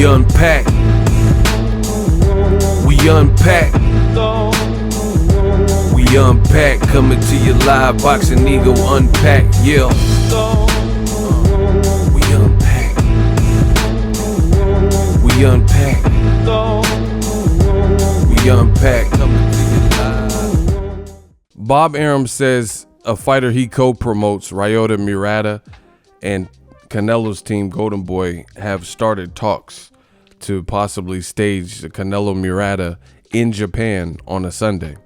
unpack. We unpack. We unpack. Coming to you live. Boxing Ego unpack. Yeah. We unpack. We unpack. We unpack. Coming to you live. Bob Arum says a fighter he co-promotes, Ryota Murata, and Canelo's team, Golden Boy, have started talks to possibly stage the Canelo Murata in Japan on a Sunday.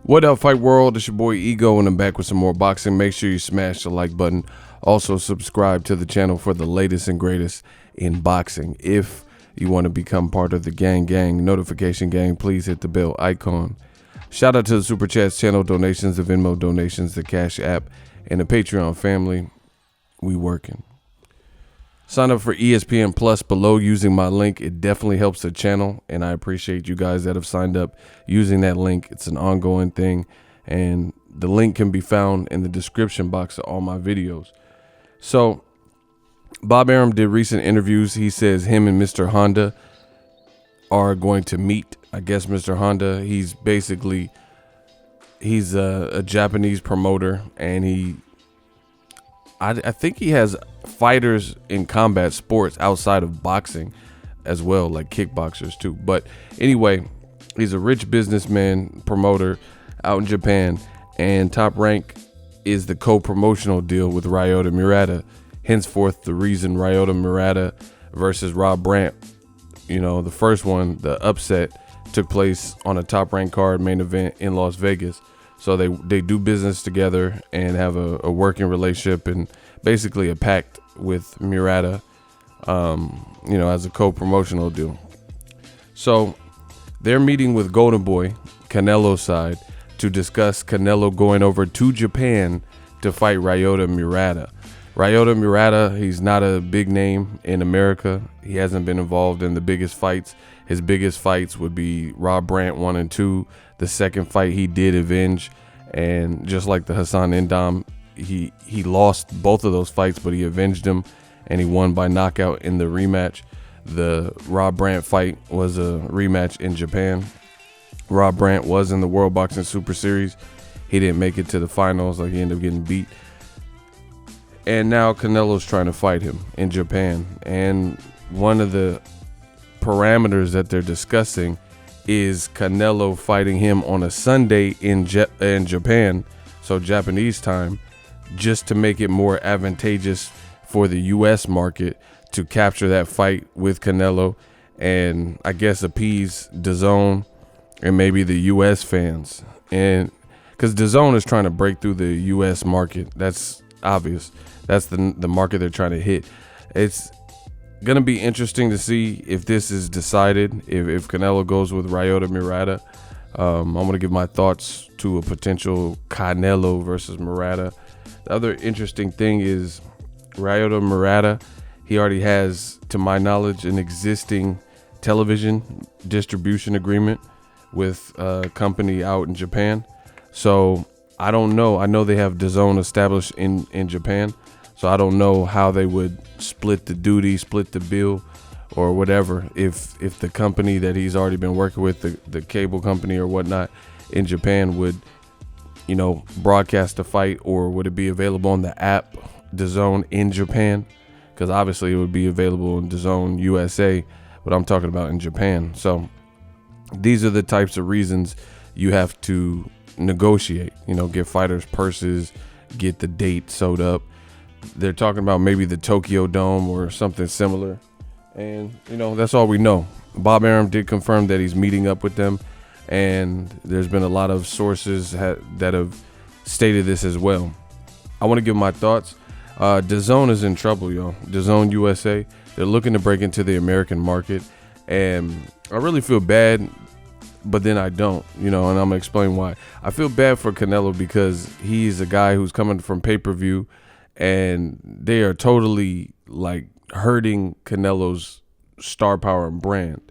What up, Fight World? It's your boy Ego, and I'm back with some more boxing. Make sure you smash the like button. Also, subscribe to the channel for the latest and greatest in boxing. If you want to become part of the gang notification gang, please hit the bell icon. Shout out to the Super Chats channel donations, the Venmo donations, the Cash App, and the Patreon family. We working. Sign up for ESPN Plus below using my link. It definitely helps the channel, and I appreciate you guys that have signed up using that link. It's an ongoing thing, and the link can be found in the description box of all my videos. So, Bob Arum did recent interviews. He says him and Mr. Honda are going to meet. I guess Mr. Honda, he's a Japanese promoter, and I think he has fighters in combat sports outside of boxing as well, like kickboxers too. But anyway, he's a rich businessman, promoter out in Japan, and Top Rank is the co-promotional deal with Ryota Murata. Henceforth, the reason Ryota Murata versus Rob Brandt, you know, the first one, the upset, took place on a Top Rank card main event in Las Vegas. So they do business together and have a working relationship and basically a pact with Murata, you know, as a co-promotional deal. So they're meeting with Golden Boy, Canelo's side, to discuss Canelo going over to Japan to fight Ryota Murata. Ryota Murata, he's not a big name in America. He hasn't been involved in the biggest fights. His biggest fights would be Rob Brandt 1 and 2. The second fight he did avenge, and just like the Hassan Ndam, he lost both of those fights, but he avenged them, and he won by knockout in the rematch. The Rob Brandt fight was a rematch in Japan. Rob Brandt was in the World Boxing Super Series. He didn't make it to the finals, like he ended up getting beat. And now Canelo's trying to fight him in Japan. And one of the parameters that they're discussing is Canelo fighting him on a Sunday in Japan, so Japanese time, just to make it more advantageous for the U.S. market to capture that fight with Canelo, and I guess appease DAZN and maybe the U.S. fans. And because DAZN is trying to break through the U.S. market, that's obvious. That's the market they're trying to hit. It's gonna be interesting to see if this is decided, if Canelo goes with Ryota Murata. I'm gonna give my thoughts to a potential Canelo versus Murata. The other interesting thing is Ryota Murata, he already has, to my knowledge, an existing television distribution agreement with a company out in Japan. So I don't know. I know they have DAZN established in Japan. So I don't know how they would split the duty, split the bill, or whatever. If the company that he's already been working with, the cable company or whatnot in Japan, would, you know, broadcast the fight, or would it be available on the app DAZN in Japan? Because obviously it would be available in DAZN USA, but I'm talking about in Japan. So these are the types of reasons you have to negotiate. You know, get fighters purses, get the date sewed up. They're talking about maybe the Tokyo Dome or something similar. And, you know, that's all we know. Bob Arum did confirm that he's meeting up with them. And there's been a lot of sources that have stated this as well. I want to give my thoughts. DAZN is in trouble, yo. DAZN USA, they're looking to break into the American market. And I really feel bad, but then I don't, you know, and I'm going to explain why. I feel bad for Canelo because he's a guy who's coming from pay-per-view, and they are totally like hurting Canelo's star power and brand.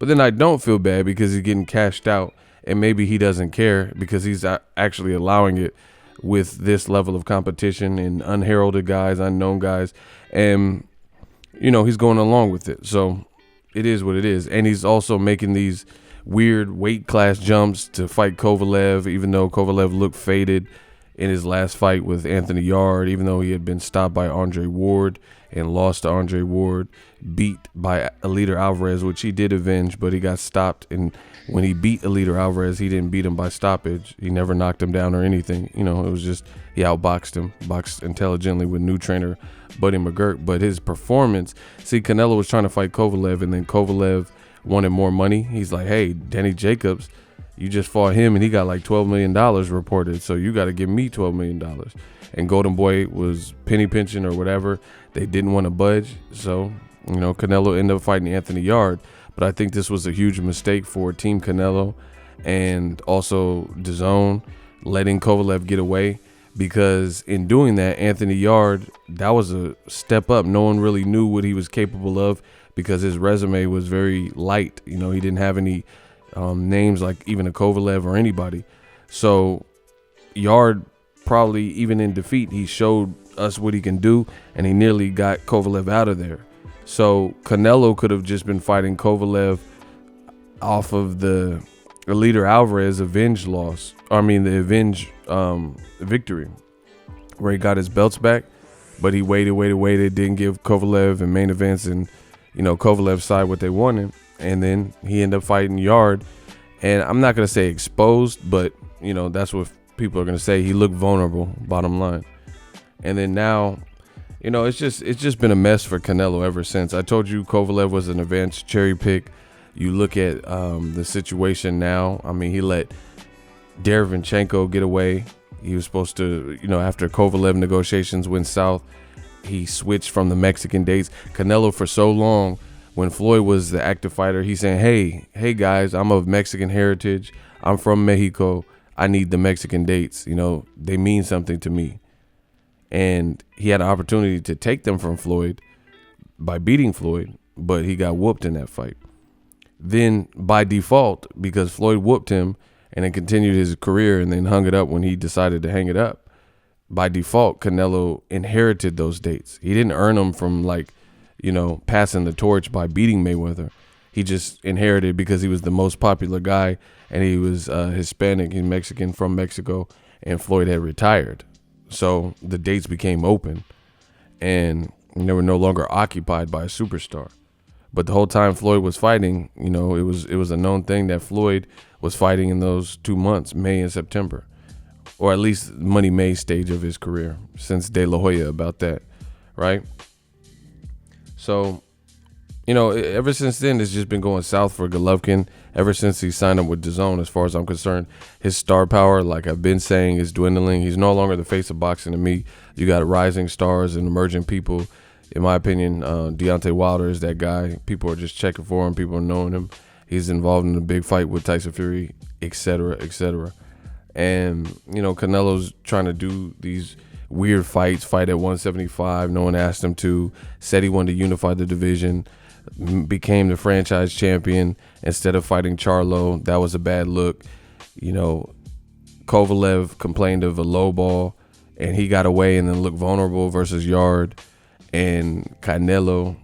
But then I don't feel bad because he's getting cashed out, and maybe he doesn't care because he's actually allowing it with this level of competition and unheralded guys, unknown guys, and, you know, he's going along with it. So it is what it is. And he's also making these weird weight class jumps to fight Kovalev, even though Kovalev looked faded in his last fight with Anthony Yarde, even though he had been stopped by Andre Ward and lost to Andre Ward, beat by Eleider Alvarez, which he did avenge, but he got stopped. And when he beat Eleider Alvarez, he didn't beat him by stoppage. He never knocked him down or anything. You know, it was just he outboxed him, boxed intelligently with new trainer Buddy McGirt. But his performance, see, Canelo was trying to fight Kovalev, and then Kovalev wanted more money. He's like, hey, Danny Jacobs, you just fought him, and he got like $12 million reported, so you got to give me $12 million. And Golden Boy was penny pinching or whatever. They didn't want to budge, so, you know, Canelo ended up fighting Anthony Yarde. But I think this was a huge mistake for Team Canelo and also DAZN letting Kovalev get away, because in doing that, Anthony Yarde, that was a step up. No one really knew what he was capable of because his resume was very light. You know, he didn't have any names like even a Kovalev or anybody. So Yarde, probably even in defeat, he showed us what he can do, and he nearly got Kovalev out of there. So Canelo could have just been fighting Kovalev off of the Eleider Alvarez avenge loss. The avenge victory, where he got his belts back, but he waited, didn't give Kovalev and main events and, you know, Kovalev's side what they wanted. And then he ended up fighting Yarde. And I'm not going to say exposed, but, you know, that's what people are going to say. He looked vulnerable, bottom line. And then now, you know, it's just been a mess for Canelo ever since. I told you Kovalev was an advanced cherry pick. You look at the situation now. I mean, he let Derevyanchenko get away. He was supposed to, you know, after Kovalev negotiations went south, he switched from the Mexican dates. Canelo, for so long, when Floyd was the active fighter, he's saying, hey guys, I'm of Mexican heritage. I'm from Mexico. I need the Mexican dates. You know, they mean something to me. And he had an opportunity to take them from Floyd by beating Floyd, but he got whooped in that fight. Then by default, because Floyd whooped him and then continued his career and then hung it up when he decided to hang it up, by default, Canelo inherited those dates. He didn't earn them from, like, you know, passing the torch by beating Mayweather. He just inherited because he was the most popular guy, and he was Hispanic, he's Mexican from Mexico, and Floyd had retired. So the dates became open, and they were no longer occupied by a superstar. But the whole time Floyd was fighting, you know, it was a known thing that Floyd was fighting in those 2 months, May and September, or at least Money May stage of his career, since De La Hoya about that, right? So, you know, ever since then, it's just been going south for Golovkin. Ever since he signed up with DAZN, as far as I'm concerned, his star power, like I've been saying, is dwindling. He's no longer the face of boxing to me. You got rising stars and emerging people. In my opinion, Deontay Wilder is that guy. People are just checking for him. People are knowing him. He's involved in a big fight with Tyson Fury, etc., etc. And, you know, Canelo's trying to do these weird fight at 175. No one asked him to. Said he wanted to unify the division. Became the franchise champion instead of fighting Charlo. That was a bad look. You know, Kovalev complained of a low ball, and he got away and then looked vulnerable versus Yarde. And Canelo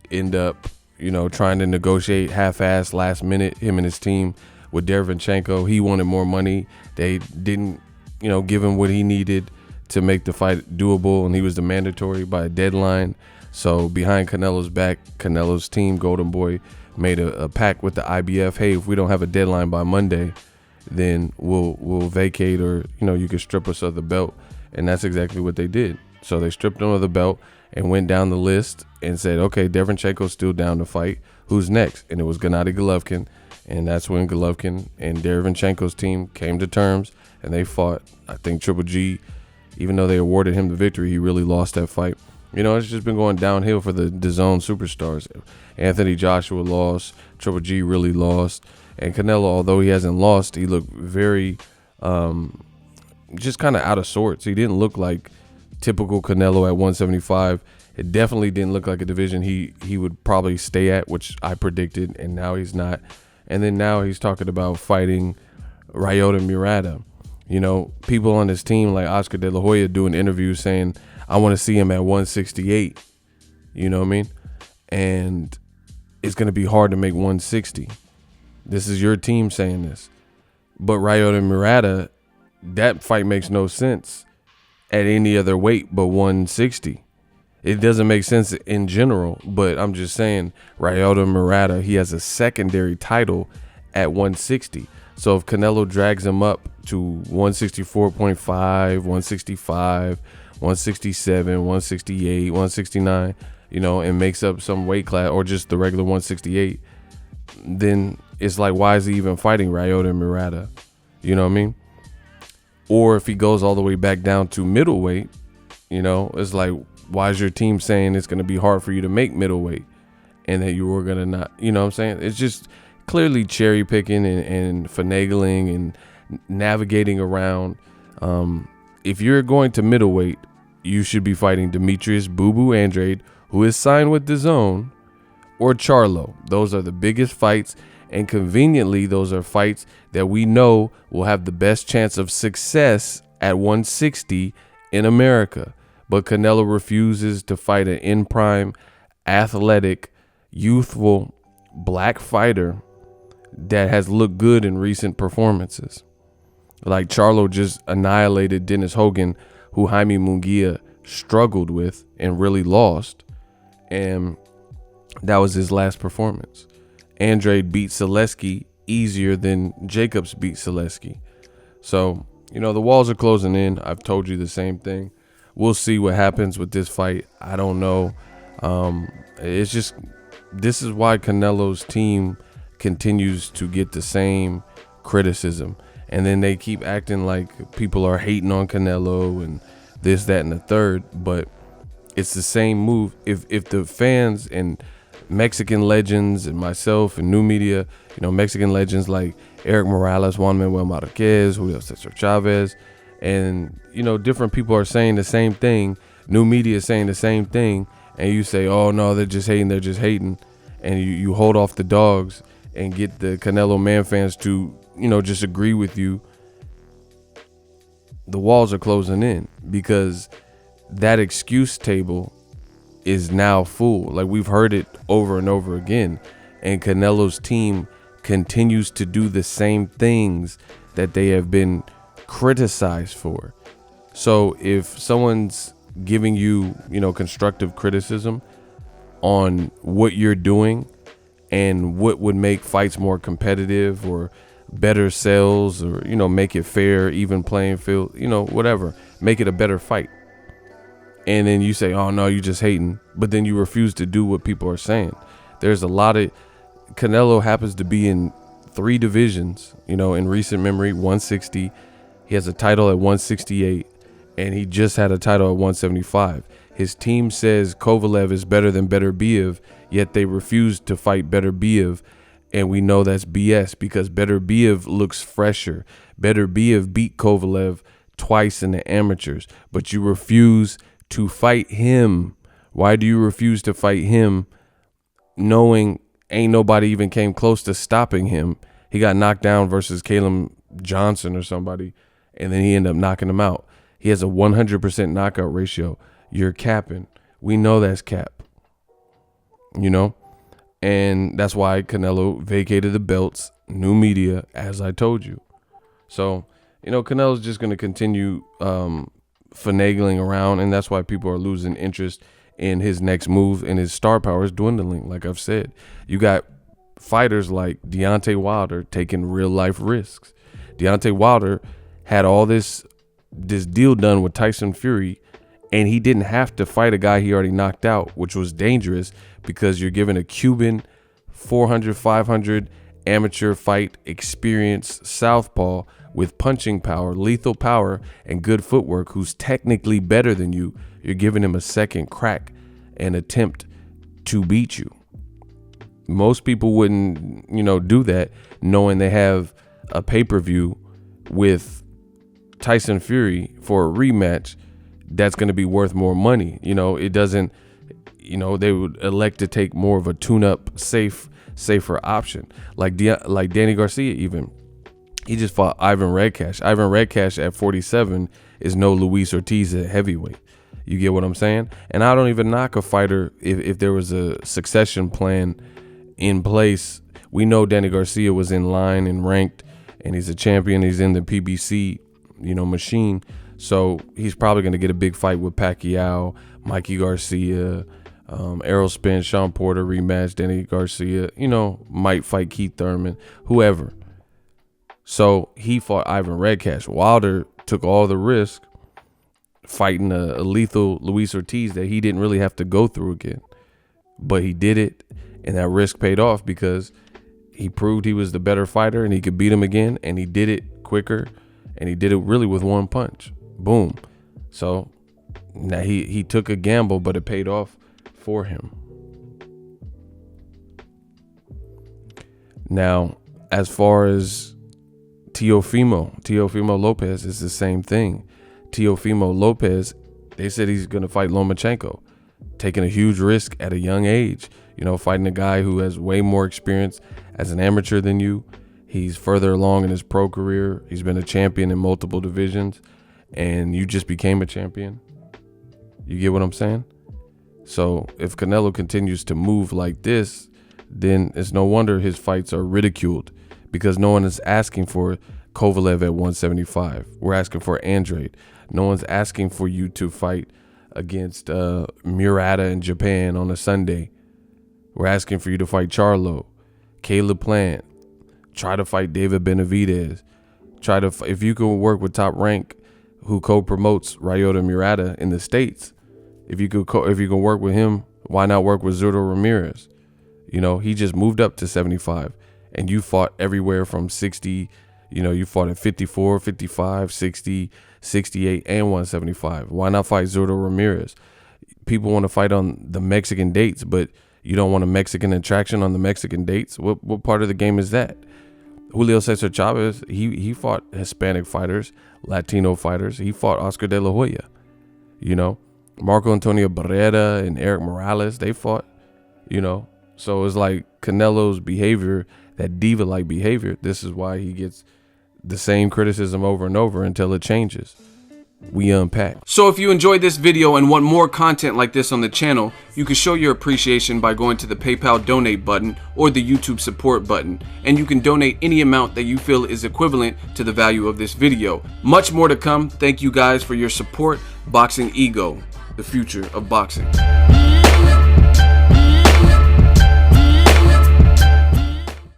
end up, you know, trying to negotiate half-ass last minute, him and his team, with Derevyanchenko. He wanted more money. They didn't, you know, give him what he needed to make the fight doable, and he was the mandatory by a deadline. So behind Canelo's back, Canelo's team, Golden Boy, made a pact with the IBF. Hey, if we don't have a deadline by Monday, then we'll vacate, or, you know, you can strip us of the belt. And that's exactly what they did. So they stripped him of the belt and went down the list and said, okay, Derevyanchenko's still down to fight. Who's next? And it was Gennady Golovkin. And that's when Golovkin and Derevyanchenko's team came to terms, and they fought. I think Triple G, even though they awarded him the victory, he really lost that fight. You know, it's just been going downhill for the DAZN superstars. Anthony Joshua lost. Triple G really lost. And Canelo, although he hasn't lost, he looked very just kind of out of sorts. He didn't look like typical Canelo at 175. It definitely didn't look like a division he would probably stay at, which I predicted, and now he's not. And then now he's talking about fighting Ryota Murata. You know, people on his team like Oscar De La Hoya doing interviews saying, I want to see him at 168. You know what I mean? And it's going to be hard to make 160. This is your team saying this. But Ryota and Murata, that fight makes no sense at any other weight but 160. It doesn't make sense in general, but I'm just saying Ryota Murata, he has a secondary title at 160. So if Canelo drags him up to 164.5, 165, 167, 168, 169, and makes up some weight class or just the regular 168, then it's like, why is he even fighting Ryota and Murata? You know what I mean? Or if he goes all the way back down to middleweight, it's like, why is your team saying it's going to be hard for you to make middleweight and that you were going to not, what I'm saying? It's just clearly cherry picking and finagling and navigating around. If you're going to middleweight, you should be fighting Demetrius Boo Boo Andrade, who is signed with DAZN, or Charlo. Those are the biggest fights, and conveniently, those are fights that we know will have the best chance of success at 160 in America. But Canelo refuses to fight an in-prime, athletic, youthful, black fighter that has looked good in recent performances. Like Charlo just annihilated Dennis Hogan, who Jaime Munguia struggled with and really lost. And that was his last performance. Andrade beat Zaleski easier than Jacobs beat Zaleski. So, the walls are closing in. I've told you the same thing. We'll see what happens with this fight. I don't know. It's just, this is why Canelo's team continues to get the same criticism. And then they keep acting like people are hating on Canelo and this, that, and the third. But it's the same move. If the fans and Mexican legends and myself and new media, Mexican legends like Eric Morales, Juan Manuel Marquez, Julio Cesar Chavez, and, different people are saying the same thing. New media is saying the same thing. And you say, oh, no, they're just hating. And you hold off the dogs and get the Canelo man fans to, just agree with you. The walls are closing in because that excuse table is now full. Like, we've heard it over and over again. And Canelo's team continues to do the same things that they have been criticized for. So if someone's giving you, constructive criticism on what you're doing and what would make fights more competitive or better sales or, make it fair, even playing field, whatever, make it a better fight. And then you say, oh, no, you just hating. But then you refuse to do what people are saying. There's a lot of Canelo happens to be in 3 divisions, in recent memory, 160. He has a title at 168, and he just had a title at 175. His team says Kovalev is better than Beterbiev, yet they refuse to fight Beterbiev, and we know that's BS because Beterbiev looks fresher. Beterbiev beat Kovalev twice in the amateurs, but you refuse to fight him. Why do you refuse to fight him knowing ain't nobody even came close to stopping him? He got knocked down versus Caleb Johnson or somebody, and then he ended up knocking him out. He has a 100% knockout ratio. You're capping. We know that's cap. And that's why Canelo vacated the belts, new media, as I told you. So, Canelo's just going to continue finagling around, and that's why people are losing interest in his next move, and his star power is dwindling. Like I've said, you got fighters like Deontay Wilder taking real life risks. Deontay Wilder had all this deal done with Tyson Fury, and he didn't have to fight a guy he already knocked out, which was dangerous because you're giving a Cuban 400, 500 amateur fight experience southpaw with punching power, lethal power, and good footwork, who's technically better than you. You're giving him a second crack and attempt to beat you. Most people wouldn't, do that knowing they have a pay-per-view with Tyson Fury for a rematch that's going to be worth more money. It doesn't, they would elect to take more of a tune-up, safer option. Like Danny Garcia even. He just fought Ivan Redcash. Ivan Redcash at 47 is no Luis Ortiz at heavyweight. You get what I'm saying? And I don't even knock a fighter if there was a succession plan in place. We know Danny Garcia was in line and ranked, and he's a champion. He's in the PBC, machine. So he's probably going to get a big fight with Pacquiao, Mikey Garcia, Errol Spence, Sean Porter rematch, Danny Garcia, might fight Keith Thurman, whoever. So he fought Ivan Redcash. Wilder took all the risk fighting a lethal Luis Ortiz that he didn't really have to go through again. But he did it, and that risk paid off because he proved he was the better fighter and he could beat him again, and he did it quicker, and he did it really with one punch. Boom. So now he took a gamble, but it paid off for him. Now, as far as Teofimo Lopez is the same thing. Teofimo Lopez, they said he's going to fight Lomachenko, taking a huge risk at a young age, fighting a guy who has way more experience as an amateur than you. He's further along in his pro career. He's been a champion in multiple divisions, and you just became a champion. You get what I'm saying? So if Canelo continues to move like this, then it's no wonder his fights are ridiculed, because no one is asking for Kovalev at 175. We're asking for Andrade. No one's asking for you to fight against Murata in Japan on a Sunday. We're asking for you to fight Charlo, Caleb Plant. Try to fight David Benavidez. If you can work with Top Rank, who co-promotes Ryota Murata in the States, if you can work with him, why not work with Zurdo Ramirez? He just moved up to 75, and you fought everywhere from 60. You fought at 54, 55, 60, 68, and 175. Why not fight Zurdo Ramirez? People want to fight on the Mexican dates, but you don't want a Mexican attraction on the Mexican dates? What part of the game is that? Julio Cesar Chavez, he fought Hispanic fighters, Latino fighters. He fought Oscar De La Hoya. Marco Antonio Barrera and Eric Morales, they fought. So it's like Canelo's behavior, that diva-like behavior, this is why he gets the same criticism over and over until it changes. We unpack. So if you enjoyed this video and want more content like this on the channel, you can show your appreciation by going to the PayPal donate button or the YouTube support button, and you can donate any amount that you feel is equivalent to the value of this video. Much more to come. Thank you guys for your support. Boxing Ego, the future of boxing.